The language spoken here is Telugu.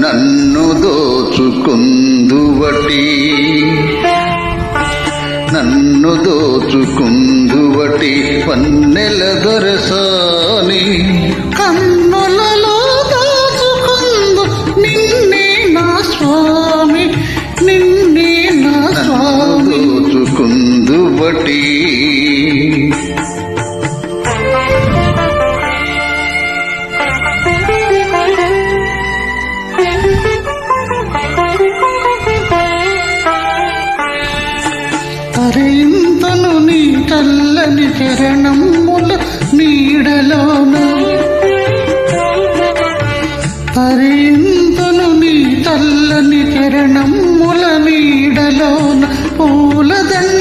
నన్ను దోచుకుందువటి నన్ను దోచుకుందువటి వన్నెల దొరసాని కన్నులలో దోచుకుందు నిన్నే నా స్వామి నిన్నే నా స్వామి దోచుకుందువటి హరింతను నీ చల్లని చరణముల నీడలోన హరింతను నీ చల్లని చరణముల నీడలోన పూలదండ